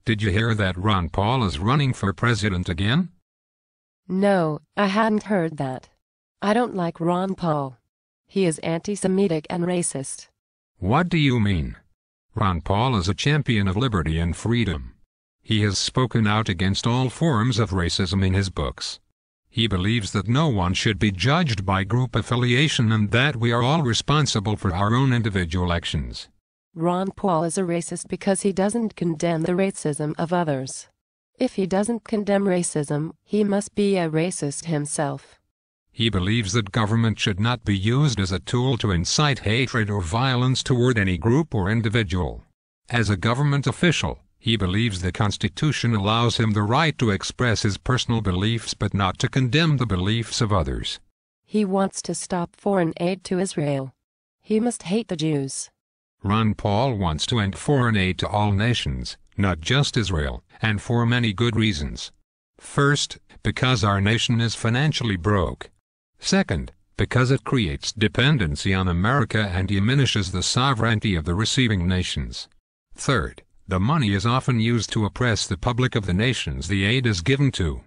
Did you hear that Ron Paul is running for president again? No, I hadn't heard that. I don't like Ron Paul. He is anti-Semitic and racist. What do you mean? Ron Paul is a champion of liberty and freedom. He has spoken out against all forms of racism in his books. He believes that no one should be judged by group affiliation and that we are all responsible for our own individual actions. Ron Paul is a racist because he doesn't condemn the racism of others. If he doesn't condemn racism, he must be a racist himself. He believes that government should not be used as a tool to incite hatred or violence toward any group or individual. As a government official, he believes the Constitution allows him the right to express his personal beliefs but not to condemn the beliefs of others. He wants to stop foreign aid to Israel. He must hate the Jews. Ron Paul wants to end foreign aid to all nations, not just Israel, and for many good reasons. First, because our nation is financially broke. Second, because it creates dependency on America and diminishes the sovereignty of the receiving nations. Third, the money is often used to oppress the public of the nations the aid is given to.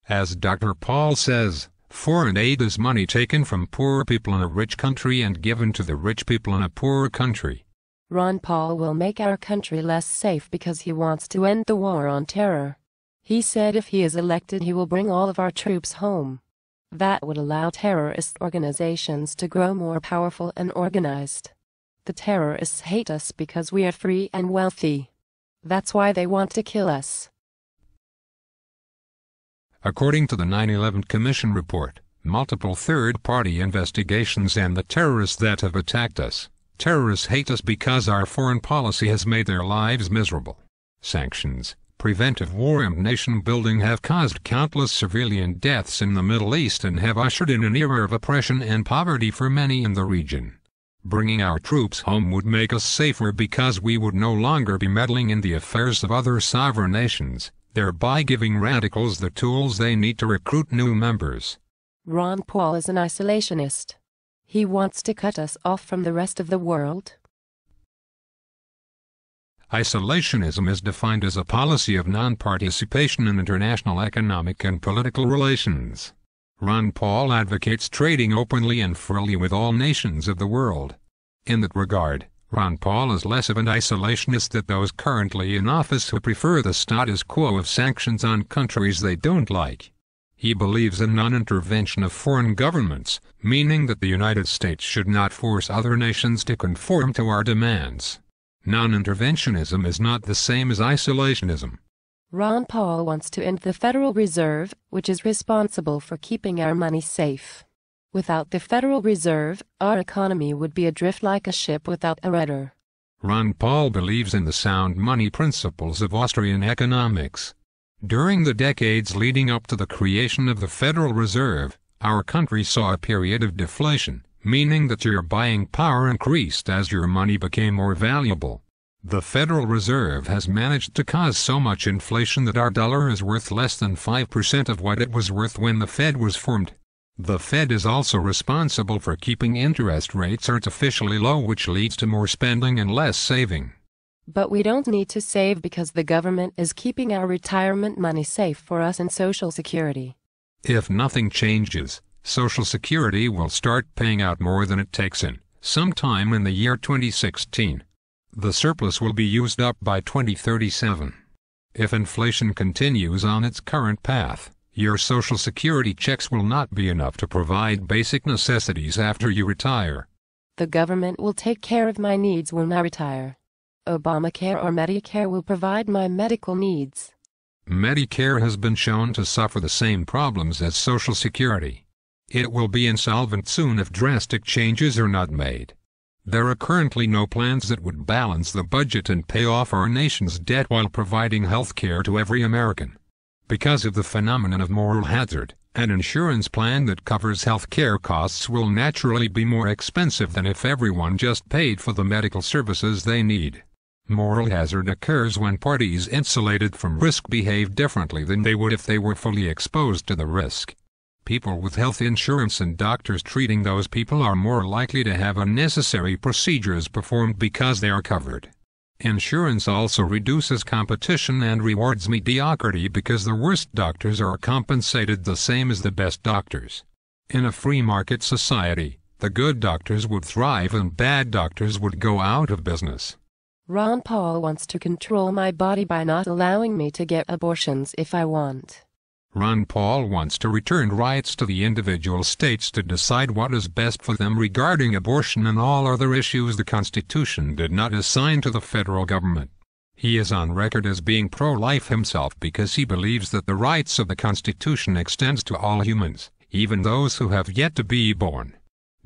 As Dr. Paul says, foreign aid is money taken from poor people in a rich country and given to the rich people in a poor country. Ron Paul will make our country less safe because he wants to end the war on terror. He said if he is elected he will bring all of our troops home. That would allow terrorist organizations to grow more powerful and organized. The terrorists hate us because we are free and wealthy. That's why they want to kill us. According to the 9/11 Commission report, multiple third-party investigations and the terrorists that have attacked us, terrorists hate us because our foreign policy has made their lives miserable. Sanctions, preventive war and nation-building have caused countless civilian deaths in the Middle East and have ushered in an era of oppression and poverty for many in the region. Bringing our troops home would make us safer because we would no longer be meddling in the affairs of other sovereign nations, thereby giving radicals the tools they need to recruit new members. Ron Paul is an isolationist. He wants to cut us off from the rest of the world. Isolationism is defined as a policy of non-participation in international economic and political relations. Ron Paul advocates trading openly and freely with all nations of the world. In that regard, Ron Paul is less of an isolationist than those currently in office who prefer the status quo of sanctions on countries they don't like. He believes in non-intervention of foreign governments, meaning that the United States should not force other nations to conform to our demands. Non-interventionism is not the same as isolationism. Ron Paul wants to end the Federal Reserve, which is responsible for keeping our money safe. Without the Federal Reserve, our economy would be adrift like a ship without a rudder. Ron Paul believes in the sound money principles of Austrian economics. During the decades leading up to the creation of the Federal Reserve, our country saw a period of deflation, meaning that your buying power increased as your money became more valuable. The Federal Reserve has managed to cause so much inflation that our dollar is worth less than 5% of what it was worth when the Fed was formed. The Fed is also responsible for keeping interest rates artificially low, which leads to more spending and less saving. But we don't need to save because the government is keeping our retirement money safe for us in Social Security. If nothing changes, Social Security will start paying out more than it takes in, sometime in the year 2016. The surplus will be used up by 2037. If inflation continues on its current path, your Social Security checks will not be enough to provide basic necessities after you retire. The government will take care of my needs when I retire. Obamacare or Medicare will provide my medical needs. Medicare has been shown to suffer the same problems as Social Security. It will be insolvent soon if drastic changes are not made. There are currently no plans that would balance the budget and pay off our nation's debt while providing health care to every American. Because of the phenomenon of moral hazard, an insurance plan that covers health care costs will naturally be more expensive than if everyone just paid for the medical services they need. Moral hazard occurs when parties insulated from risk behave differently than they would if they were fully exposed to the risk. People with health insurance and doctors treating those people are more likely to have unnecessary procedures performed because they are covered. Insurance also reduces competition and rewards mediocrity because the worst doctors are compensated the same as the best doctors. In a free market society, the good doctors would thrive and bad doctors would go out of business. Ron Paul wants to control my body by not allowing me to get abortions if I want. Ron Paul wants to return rights to the individual states to decide what is best for them regarding abortion and all other issues the Constitution did not assign to the federal government. He is on record as being pro-life himself because he believes that the rights of the Constitution extends to all humans, even those who have yet to be born.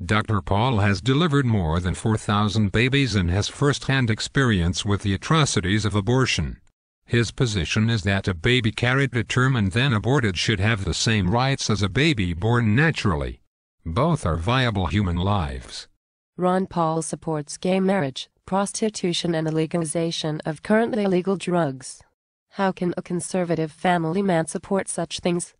Dr. Paul has delivered more than 4,000 babies and has first-hand experience with the atrocities of abortion. His position is that a baby carried to term and then aborted should have the same rights as a baby born naturally. Both are viable human lives. Ron Paul supports gay marriage, prostitution and the legalization of currently illegal drugs. How can a conservative family man support such things?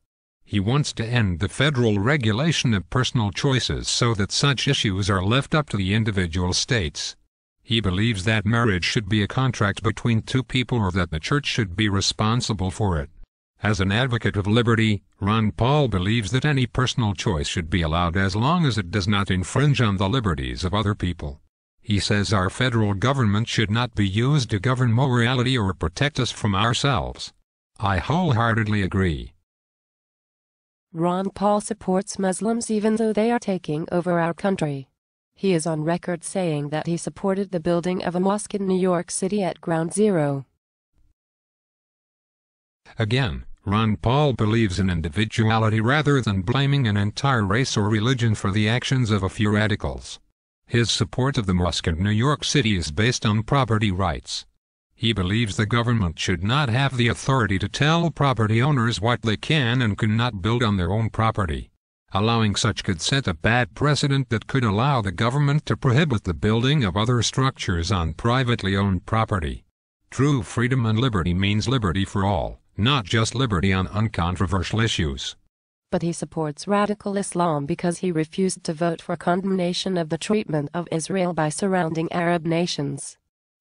He wants to end the federal regulation of personal choices so that such issues are left up to the individual states. He believes that marriage should be a contract between two people or that the church should be responsible for it. As an advocate of liberty, Ron Paul believes that any personal choice should be allowed as long as it does not infringe on the liberties of other people. He says our federal government should not be used to govern morality or protect us from ourselves. I wholeheartedly agree. Ron Paul supports Muslims even though they are taking over our country. He is on record saying that he supported the building of a mosque in New York City at Ground Zero. Again, Ron Paul believes in individuality rather than blaming an entire race or religion for the actions of a few radicals. His support of the mosque in New York City is based on property rights. He believes the government should not have the authority to tell property owners what they can and cannot build on their own property. Allowing such could set a bad precedent that could allow the government to prohibit the building of other structures on privately owned property. True freedom and liberty means liberty for all, not just liberty on uncontroversial issues. But he supports radical Islam because he refused to vote for condemnation of the treatment of Israel by surrounding Arab nations.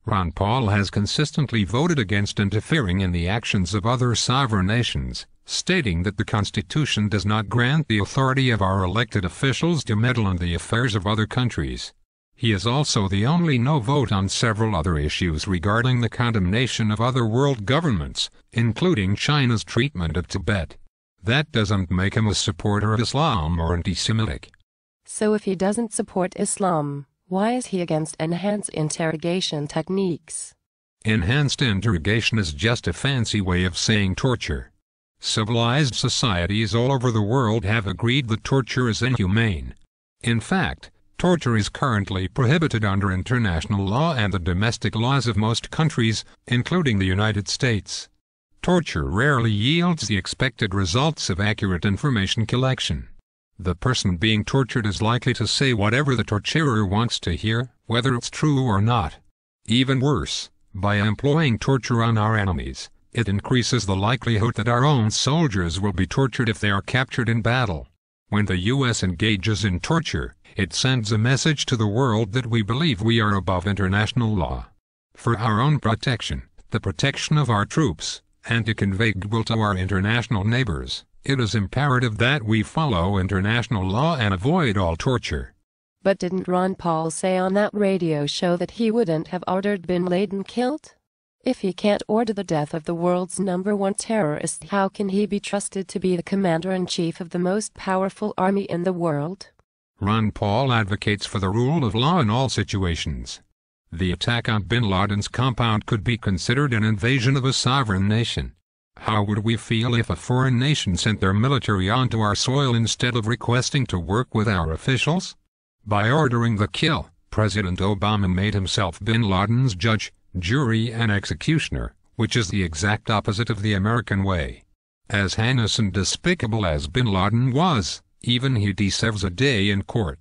Ron Paul has consistently voted against interfering in the actions of other sovereign nations, stating that the Constitution does not grant the authority of our elected officials to meddle in the affairs of other countries. He is also the only no vote on several other issues regarding the condemnation of other world governments, including China's treatment of Tibet. That doesn't make him a supporter of Islam or anti-Semitic. So if he doesn't support Islam, why is he against enhanced interrogation techniques? Enhanced interrogation is just a fancy way of saying torture. Civilized societies all over the world have agreed that torture is inhumane. In fact, torture is currently prohibited under international law and the domestic laws of most countries, including the United States. Torture rarely yields the expected results of accurate information collection. The person being tortured is likely to say whatever the torturer wants to hear, whether it's true or not. Even worse, by employing torture on our enemies, it increases the likelihood that our own soldiers will be tortured if they are captured in battle. When the U.S. engages in torture, it sends a message to the world that we believe we are above international law. For our own protection, the protection of our troops, and to convey goodwill to our international neighbors, it is imperative that we follow international law and avoid all torture. But didn't Ron Paul say on that radio show that he wouldn't have ordered bin Laden killed? If he can't order the death of the world's #1 terrorist, how can he be trusted to be the commander-in-chief of the most powerful army in the world? Ron Paul advocates for the rule of law in all situations. The attack on bin Laden's compound could be considered an invasion of a sovereign nation. How would we feel if a foreign nation sent their military onto our soil instead of requesting to work with our officials? By ordering the kill, President Obama made himself bin Laden's judge, jury and executioner, which is the exact opposite of the American way. As heinous and despicable as bin Laden was, even he deserves a day in court.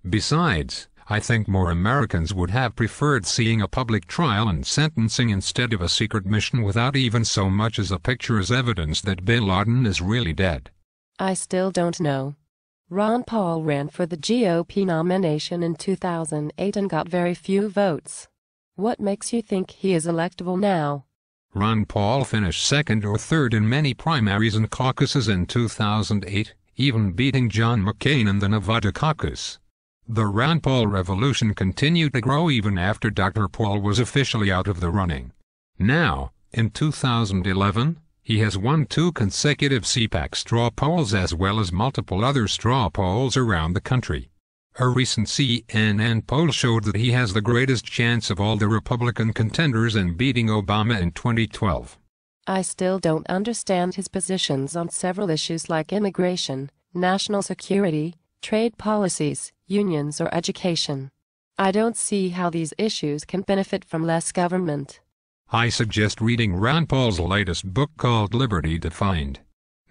Besides, I think more Americans would have preferred seeing a public trial and sentencing instead of a secret mission without even so much as a picture as evidence that bin Laden is really dead. I still don't know. Ron Paul ran for the GOP nomination in 2008 and got very few votes. What makes you think he is electable now? Ron Paul finished second or third in many primaries and caucuses in 2008, even beating John McCain in the Nevada caucus. The Ron Paul revolution continued to grow even after Dr. Paul was officially out of the running. Now, in 2011, he has won 2 consecutive CPAC straw polls as well as multiple other straw polls around the country. A recent CNN poll showed that he has the greatest chance of all the Republican contenders in beating Obama in 2012. I still don't understand his positions on several issues like immigration, national security, trade policies, unions, or education. I don't see how these issues can benefit from less government. I suggest reading Ron Paul's latest book called Liberty Defined.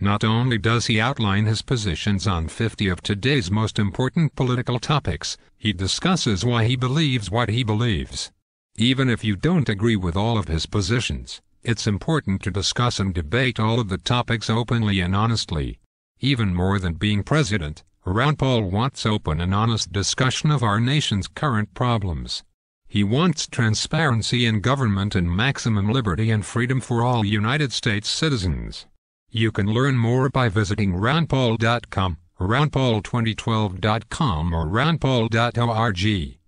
Not only does he outline his positions on 50 of today's most important political topics, he discusses why he believes what he believes. Even if you don't agree with all of his positions, it's important to discuss and debate all of the topics openly and honestly. Even more than being president, Ron Paul wants open and honest discussion of our nation's current problems. He wants transparency in government and maximum liberty and freedom for all United States citizens. You can learn more by visiting ronpaul.com, ronpaul2012.com or ronpaul.org.